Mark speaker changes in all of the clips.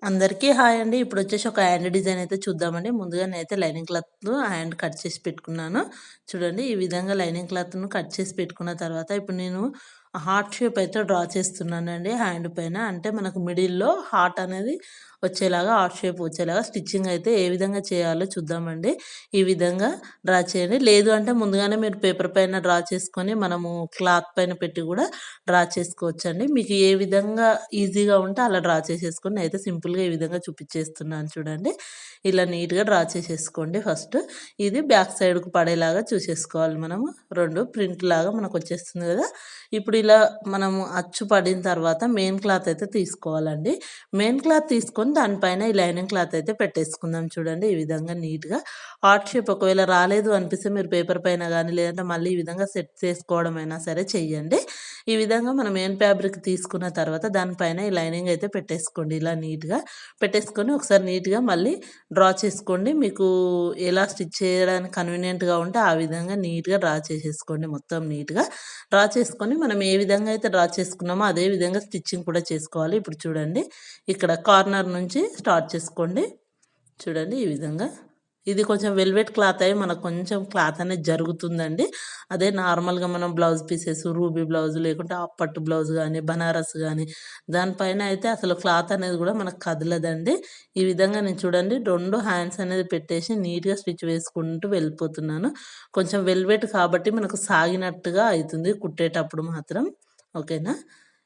Speaker 1: అందరికీ హాయ్ అండి. ఇప్పుడొచ్చేసి ఒక హ్యాండ్ డిజైన్ అయితే చూద్దామండి. ముందుగా నేనైతే లైనింగ్ క్లాత్‌ను హ్యాండ్ కట్ చేసి పెట్టుకున్నాను. చూడండి ఈ విధంగా లైనింగ్ క్లాత్‌ను కట్ చేసి పెట్టుకున్న తర్వాత ఇప్పుడు నేను హార్ట్ షేప్ అయితే డ్రా చేస్తున్నానండి హ్యాండ్ పైన. అంటే మనకు మిడిల్‌లో హార్ట్ అనేది వచ్చేలాగా హార్ట్ షేప్ వచ్చేలాగా స్టిచ్చింగ్ అయితే ఏ విధంగా చేయాలో చూద్దామండి. ఈ విధంగా డ్రా చేయండి. లేదు అంటే ముందుగానే మీరు పేపర్ పైన డ్రా చేసుకొని మనము క్లాత్ పైన పెట్టి కూడా డ్రా చేసుకోవచ్చండి. మీకు ఏ విధంగా ఈజీగా ఉంటే అలా డ్రా చేసేసుకొని నేనైతే సింపుల్‌గా ఈ విధంగా చూపిచ్చేస్తున్నాను చూడండి. ఇలా నీట్‌గా డ్రా చేసేసుకోండి ఫస్ట్. ఇది బ్యాక్ సైడ్‌కి పడేలాగా చూసేసుకోవాలి మనము. 2 ప్రింట్ లాగా మనకొచ్చేస్తుంది గదా! ఇప్పుడు ఇలా మనము అచ్చు పడిన తర్వాత మెయిన్ క్లాత్ అయితే తీసుకోవాలండి. మెయిన్ క్లాత్ తీసుకొని దానిపైన ఈ లైనింగ్ క్లాత్ అయితే పెట్టేసుకుందాం చూడండి. ఈ విధంగా నీట్‌గా హార్ట్ షేప్ ఒకవేళ రాలేదు అనిపిస్తే మీరు పేపర్ పైన గానీ, లేదంటే మళ్ళీ ఈ విధంగా సెట్ చేసుకోవడమైనా సరే చెయ్యండి. ఈ విధంగా మనం మెయిన్ ఫ్యాబ్రిక్ తీసుకున్న తర్వాత దానిపైన ఈ లైనింగ్ అయితే పెట్టేసుకోండి. ఇలా నీట్‌గా పెట్టేసుకొని ఒకసారి నీట్‌గా మళ్ళీ డ్రా చేసుకోండి. మీకు ఎలా స్టిచ్ చేయడానికి కన్వీనియంట్‌గా ఉంటే ఆ విధంగా నీట్‌గా డ్రా చేసేసుకోండి మొత్తం నీట్‌గా. డ్రా చేసుకొని మనం ఏ విధంగా అయితే డ్రా చేసుకున్నామో అదే విధంగా స్టిచ్చింగ్ కూడా చేసుకోవాలి. ఇప్పుడు చూడండి ఇక్కడ కార్నర్ నుంచి స్టార్ట్ చేసుకోండి. చూడండి ఈ విధంగా. ఇది కొంచెం వెల్వెట్ క్లాత్ అయ్యి మనకు కొంచెం క్లాత్ అనేది జరుగుతుందండి. అదే నార్మల్‌గా మనం బ్లౌజ్ పీసెస్ రూబీ బ్లౌజ్ లేకుంటే హాఫ్ పట్టు బ్లౌజ్ గానీ, బనారస్ గానీ దానిపైన అయితే అసలు క్లాత్ అనేది గూడా మనకు కదలదండి. ఈ విధంగా నేను చూడండి 2 హ్యాండ్స్ అనేది పెట్టేసి నీట్‌గా స్టిచ్ వేసుకుంటూ వెళ్ళిపోతున్నాను. కొంచెం వెల్వెట్ కాబట్టి మనకు సాగినట్టుగా అయితుంది కుట్టేటప్పుడు మాత్రం. ఓకేనా?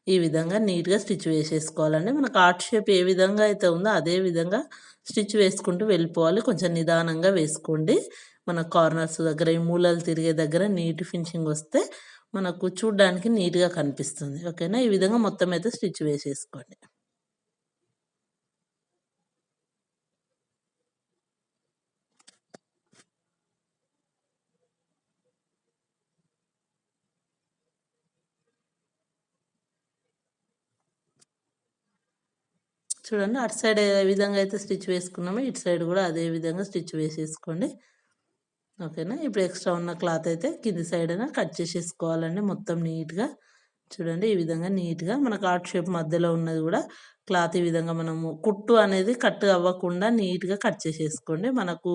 Speaker 1: ఈ విధంగా నీట్‌గా స్టిచ్ వేసేసుకోవాలండి. మనకు హార్ట్ షేప్ ఏ విధంగా అయితే ఉందో అదే విధంగా స్టిచ్ వేసుకుంటూ వెళ్ళిపోవాలి. కొంచెం నిదానంగా వేసుకోండి. మన కార్నర్స్ దగ్గర, ఈ మూలలు తిరిగే దగ్గర నీట్ ఫినిషింగ్ వస్తే మనకు చూడ్డానికి నీట్‌గా కనిపిస్తుంది. ఓకేనా? ఈ విధంగా మొత్తం అయితే స్టిచ్ వేసేసుకోండి. చూడండి అటు సైడ్ ఏ విధంగా అయితే స్టిచ్ వేసుకున్నామో ఇటు సైడ్ గూడా అదే విధంగా స్టిచ్ వేసేసుకోండి. ఓకేనా? ఇప్పుడు ఎక్స్‌ట్రా ఉన్న క్లాత్ అయితే కింది సైడన కట్ చేసేసుకోవాలండి మొత్తం నీట్‌గా. చూడండి ఈ విధంగా నీట్‌గా మనకు హార్ట్ షేప్ మధ్యలో ఉన్నది గూడా క్లాత్ ఈ విధంగా మనము కుట్టు అనేది కట్ అవ్వకుండా నీట్‌గా కట్ చేసేసుకోండి. మనకు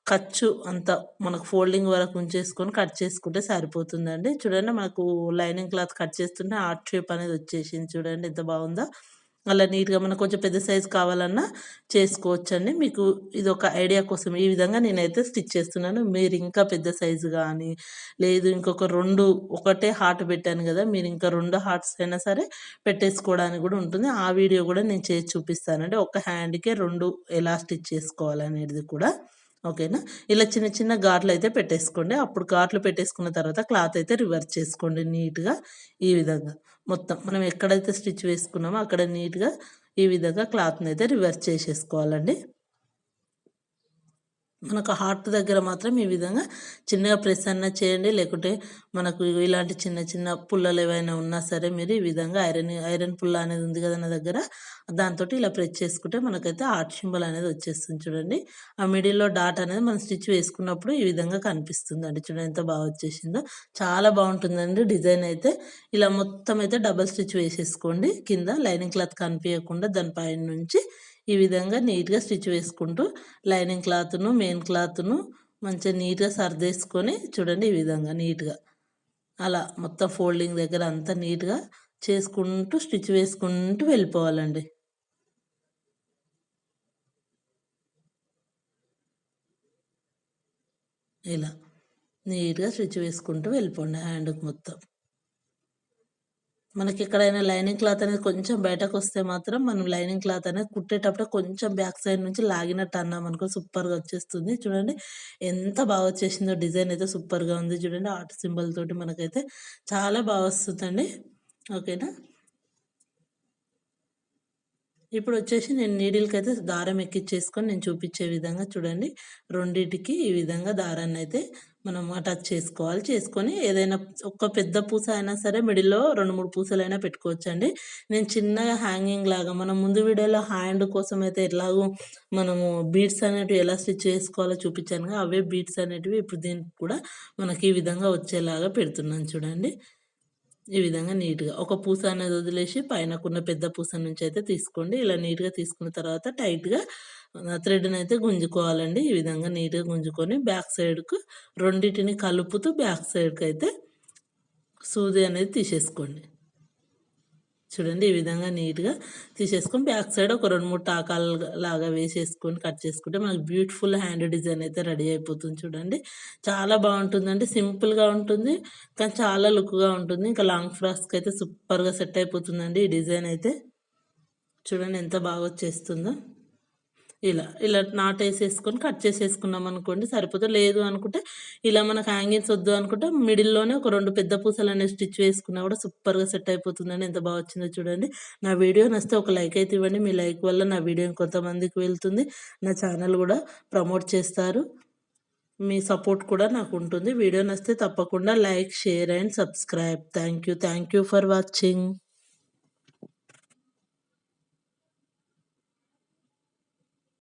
Speaker 1: ఖర్చు అంత మనకు ఫోల్డింగ్ వరకు ఉంచేసుకొని కట్ చేసుకుంటే సరిపోతుందండి. చూడండి మనకు లైనింగ్ క్లాత్ కట్ చేస్తుంటే హార్ట్ షేప్ అనేది వచ్చేసింది చూడండి ఎంత బాగుందో. అలా నీట్‌గా మనకు కొంచెం పెద్ద సైజ్ కావాలన్నా చేసుకోవచ్చండి. మీకు ఇదొక ఐడియా కోసం ఈ విధంగా నేనైతే స్టిచ్ చేస్తున్నాను. మీరు ఇంకా పెద్ద సైజు గానీ, లేదు ఇంకొక 2 ఒకటే హార్ట్ పెట్టాను గదా! మీరు ఇంకా 2 హార్ట్స్ అయినా సరే పెట్టేసుకోవడానికి గూడా ఉంటుంది. ఆ వీడియో గూడా నేను చేసి చూపిస్తానండి. ఒక హ్యాండ్‌కే 2 ఎలా స్టిచ్ చేసుకోవాలనేది కూడా. ఓకేనా? ఇలా చిన్న చిన్న గాట్లయితే పెట్టేసుకోండి. అప్పుడు గాట్లు పెట్టేసుకున్న తర్వాత క్లాత్ అయితే రివర్స్ చేసుకోండి నీట్‌గా ఈ విధంగా. మొత్తం మనం ఎక్కడైతే స్టిచ్ వేసుకున్నామో అక్కడ నీట్‌గా ఈ విధంగా క్లాత్‌నయితే రివర్స్ చేసేసుకోవాలండి. మనకు హార్ట్ దగ్గర మాత్రం ఈ విధంగా చిన్నగా ప్రెస్ అన్నా చేయండి. లేకుంటే మనకు ఇలాంటి చిన్న చిన్న పుల్లలు ఏవైనా ఉన్నా సరే మీరు ఈ విధంగా ఐరన్ పుల్ల అనేది ఉంది కదా నా దగ్గర. దాంతోటి ఇలా ప్రెస్ చేసుకుంటే మనకైతే హార్ట్ సింబల్ అనేది వచ్చేస్తుంది చూడండి. ఆ మిడిల్‌లో డాట్ అనేది మనం స్టిచ్ వేసుకున్నప్పుడు ఈ విధంగా కనిపిస్తుందండి. చూడండి ఎంత బాగా వచ్చేసిందో. చాలా బావుంటుందండి డిజైన్ అయితే. ఇలా మొత్తం అయితే డబుల్ స్టిచ్ వేసేసుకోండి. కింద లైనింగ్ క్లాత్ కనిపియకుండా దాని పైన నుంచి ఈ విధంగా నీట్‌గా స్టిచ్ వేసుకుంటూ లైనింగ్ క్లాత్‌ను, మెయిన్ క్లాత్‌ను మంచిగా నీట్‌గా సర్దేసుకొని చూడండి ఈ విధంగా నీట్‌గా. అలా మొత్తం ఫోల్డింగ్ దగ్గర అంతా నీట్‌గా చేసుకుంటూ స్టిచ్ వేసుకుంటూ వెళ్ళిపోవాలండి. ఇలా నీట్‌గా స్టిచ్ వేసుకుంటూ వెళ్ళిపోండి హ్యాండ్‌కి మొత్తం. మనకెక్కడైనా లైనింగ్ క్లాత్ అనేది కొంచెం బయటకొస్తే మాత్రం మనం లైనింగ్ క్లాత్ అనేది కుట్టేటప్పుడే కొంచెం బ్యాక్ సైడ్ నుంచి లాగినట్టు అన్నామనుకో సూపర్‌గా వచ్చేస్తుంది. చూడండి ఎంత బాగా వచ్చేసిందో డిజైన్ అయితే సూపర్‌గా ఉంది. చూడండి హార్ట్ సింబల్ తోటి మనకైతే చాలా బాగా వస్తుందండి. ఓకేనా? ఇప్పుడొచ్చేసి నేను నీడిల్‌కైతే దారం ఎక్కిచ్చేసుకొని నేను చూపిచ్చే విధంగా చూడండి. రెండిటికి ఈ విధంగా దారాన్నయితే మనం అటాచ్ చేసుకోవాలి. చేసుకొని ఏదైనా ఒక పెద్ద పూస అయినా సరే మిడిల్‌లో 2, 3 పూసలైనా పెట్టుకోవచ్చండి. నేను చిన్నగా హ్యాంగింగ్ లాగా మనం ముందు వీడియోలో హ్యాండ్ కోసమయితే ఎట్లాగో మనము బీడ్స్ అనేటివి ఎలా స్టిచ్ చేసుకోవాలో చూపిచ్చానుగా అవే బీడ్స్ అనేటివి ఇప్పుడు దీనికి కూడా మనకి ఈ విధంగా వచ్చేలాగా పెడుతున్నాను చూడండి. ఈ విధంగా నీట్‌గా ఒక పూస అనేది వదిలేసి పైనకున్న పెద్ద పూస నుంచి అయితే తీసుకోండి. ఇలా నీట్‌గా తీసుకున్న తర్వాత టైట్‌గా థ్రెడ్‌నయితే గుంజుకోవాలండి. ఈ విధంగా నీట్‌గా గుంజుకొని బ్యాక్ సైడ్‌కు రెండిటిని కలుపుతూ బ్యాక్ సైడ్‌కయితే సూది అనేది తీసేసుకోండి. చూడండి ఈ విధంగా నీట్‌గా తీసేసుకొని బ్యాక్ సైడ్ ఒక 2, 3 టాకాలు లాగా వేసేసుకొని కట్ చేసుకుంటే మనకు బ్యూటిఫుల్ హ్యాండ్ డిజైన్ అయితే రెడీ అయిపోతుంది చూడండి. చాలా బావుంటుందండి. సింపుల్‌గా ఉంటుంది. కానీ చాలా లుక్‌గా ఉంటుంది. ఇంకా లాంగ్ ఫ్రాక్స్‌కి అయితే సూపర్‌గా సెట్ అయిపోతుందండి ఈ డిజైన్ అయితే. చూడండి ఎంత బాగా వచ్చేస్తుందో. ఇలా నాటేసేసుకొని కట్ చేసేసుకున్నామనుకోండి సరిపోతుంది. లేదు అనుకుంటే ఇలా మనకు హ్యాంగింగ్స్ వద్దు అనుకుంటే మిడిల్‌లోనే ఒక 2 పెద్ద పూసలనేవి స్టిచ్ వేసుకున్నా కూడా సూపర్‌గా సెట్ అయిపోతుందండి. ఎంత బా వచ్చిందో చూడండి. నా వీడియో నచ్చితే ఒక లైక్ అయితే ఇవ్వండి. మీ లైక్ వల్ల నా వీడియో ఇంకొంతమందికి వెళ్తుంది. నా ఛానల్ కూడా ప్రమోట్ చేస్తారు. మీ సపోర్ట్ కూడా నాకుంటుంది. వీడియో నచ్చితే తప్పకుండా like, share and subscribe. Thank you for watching.